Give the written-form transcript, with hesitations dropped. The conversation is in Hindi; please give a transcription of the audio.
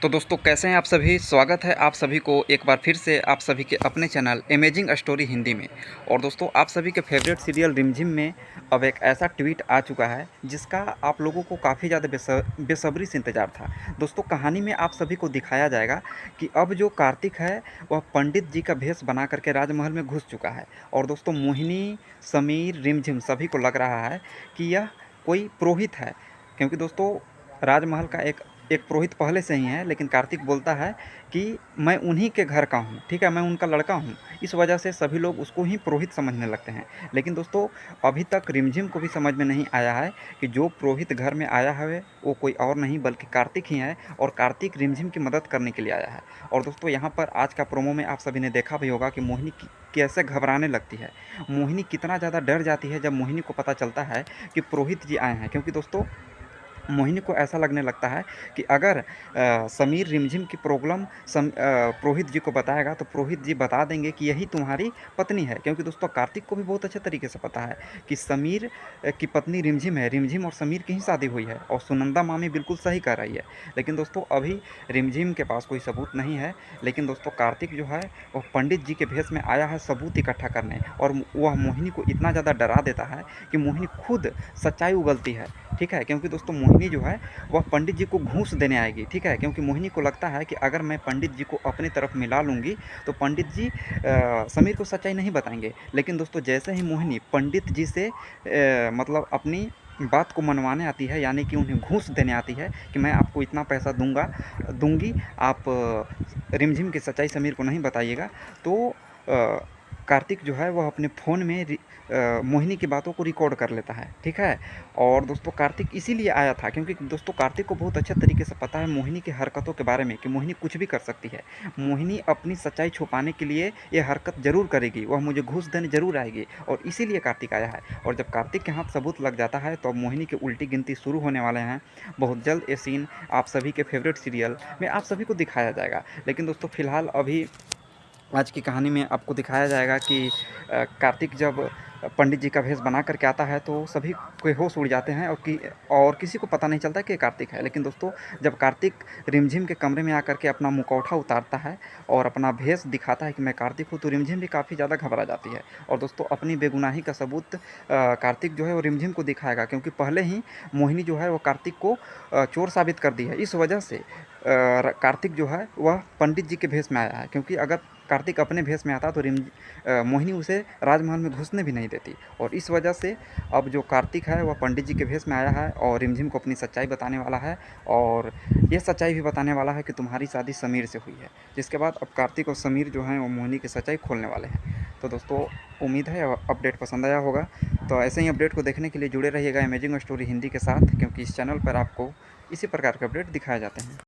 तो दोस्तों कैसे हैं आप सभी। स्वागत है आप सभी को एक बार फिर से आप सभी के अपने चैनल अमेजिंग स्टोरी हिंदी में। और दोस्तों आप सभी के फेवरेट सीरियल रिमझिम में अब एक ऐसा ट्वीट आ चुका है जिसका आप लोगों को काफ़ी ज़्यादा बेसब्री से इंतज़ार था। दोस्तों कहानी में आप सभी को दिखाया जाएगा कि अब जो कार्तिक है वह पंडित जी का भेष बना करके राजमहल में घुस चुका है। और दोस्तों मोहिनी, समीर, रिमझिम सभी को लग रहा है कि यह कोई पुरोहित है, क्योंकि दोस्तों राजमहल का एक एक पुरोहित पहले से ही है, लेकिन कार्तिक बोलता है कि मैं उन्हीं के घर का हूँ, ठीक है, मैं उनका लड़का हूँ। इस वजह से सभी लोग उसको ही पुरोहित समझने लगते हैं। लेकिन दोस्तों अभी तक रिमझिम को भी समझ में नहीं आया है कि जो पुरोहित घर में आया है वो कोई और नहीं बल्कि कार्तिक ही है, और कार्तिक रिमझिम की मदद करने के लिए आया है। और दोस्तों यहाँ पर आज का प्रोमो में आप सभी ने देखा भी होगा कि मोहिनी कैसे घबराने लगती है। मोहिनी कितना ज़्यादा डर जाती है जब मोहिनी को पता चलता है कि पुरोहित जी आए हैं, क्योंकि दोस्तों मोहिनी को ऐसा लगने लगता है कि अगर समीर रिमझिम की प्रॉब्लम पुरोहित जी को बताएगा तो पुरोहित जी बता देंगे कि यही तुम्हारी पत्नी है। क्योंकि दोस्तों कार्तिक को भी बहुत अच्छे तरीके से पता है कि समीर की पत्नी रिमझिम है, रिमझिम और समीर की ही शादी हुई है, और सुनंदा मामी बिल्कुल सही कह रही है। लेकिन दोस्तों अभी रिमझिम के पास कोई सबूत नहीं है। लेकिन दोस्तों कार्तिक जो है वह पंडित जी के भेष में आया है सबूत इकट्ठा करने, और वह मोहिनी को इतना ज़्यादा डरा देता है कि मोहिनी खुद सच्चाई उगलती है, ठीक है। क्योंकि दोस्तों मोहिनी जो है वह पंडित जी को घूस देने आएगी, ठीक है। क्योंकि मोहिनी को लगता है कि अगर मैं पंडित जी को अपनी तरफ मिला लूँगी तो पंडित जी समीर को सच्चाई नहीं बताएंगे। लेकिन दोस्तों जैसे ही मोहिनी पंडित जी से मतलब अपनी बात को मनवाने आती है, यानी कि उन्हें घूस देने आती है कि मैं आपको इतना पैसा दूंगी, आप रिमझिम की सच्चाई समीर को नहीं बताइएगा, तो कार्तिक जो है वह अपने फ़ोन में मोहिनी की बातों को रिकॉर्ड कर लेता है, ठीक है। और दोस्तों कार्तिक इसीलिए आया था क्योंकि दोस्तों कार्तिक को बहुत अच्छे तरीके से पता है मोहिनी की हरकतों के बारे में कि मोहिनी कुछ भी कर सकती है। मोहिनी अपनी सच्चाई छुपाने के लिए ये हरकत ज़रूर करेगी, वह मुझे घूस देने ज़रूर आएगी, और इसीलिए कार्तिक आया है। और जब कार्तिक के हाथ सबूत लग जाता है तो अब मोहिनी की उल्टी गिनती शुरू होने वाले हैं। बहुत जल्द ये सीन आप सभी के फेवरेट सीरियल में आप सभी को दिखाया जाएगा। लेकिन दोस्तों फ़िलहाल अभी आज की कहानी में आपको दिखाया जाएगा कि कार्तिक जब पंडित जी का भेष बना करके आता है तो सभी के होश उड़ जाते हैं, और किसी को पता नहीं चलता कि ये कार्तिक है। लेकिन दोस्तों जब कार्तिक रिमझिम के कमरे में आकर के अपना मुखौटा उतारता है और अपना भेष दिखाता है कि मैं कार्तिक हूँ, तो रिमझिम भी काफ़ी ज़्यादा घबरा जाती है। और दोस्तों अपनी बेगुनाही का सबूत कार्तिक जो है वो रिमझिम को दिखाएगा, क्योंकि पहले ही मोहिनी जो है वो कार्तिक को चोर साबित कर दी है। इस वजह से कार्तिक जो है वह पंडित जी के भेष में आया है, क्योंकि अगर कार्तिक अपने भेष में आता तो मोहिनी उसे राजमहल में घुसने भी नहीं देती। और इस वजह से अब जो कार्तिक है वह पंडित जी के भेष में आया है और रिमझिम को अपनी सच्चाई बताने वाला है, और ये सच्चाई भी बताने वाला है कि तुम्हारी शादी समीर से हुई है। जिसके बाद अब कार्तिक और समीर जो हैं वो मोहिनी की सच्चाई खोलने वाले हैं। तो दोस्तों उम्मीद है अपडेट पसंद आया होगा। तो ऐसे ही अपडेट को देखने के लिए जुड़े रहिएगा अमेजिंग स्टोरी हिंदी के साथ, क्योंकि इस चैनल पर आपको इसी प्रकार के अपडेट दिखाए जाते हैं।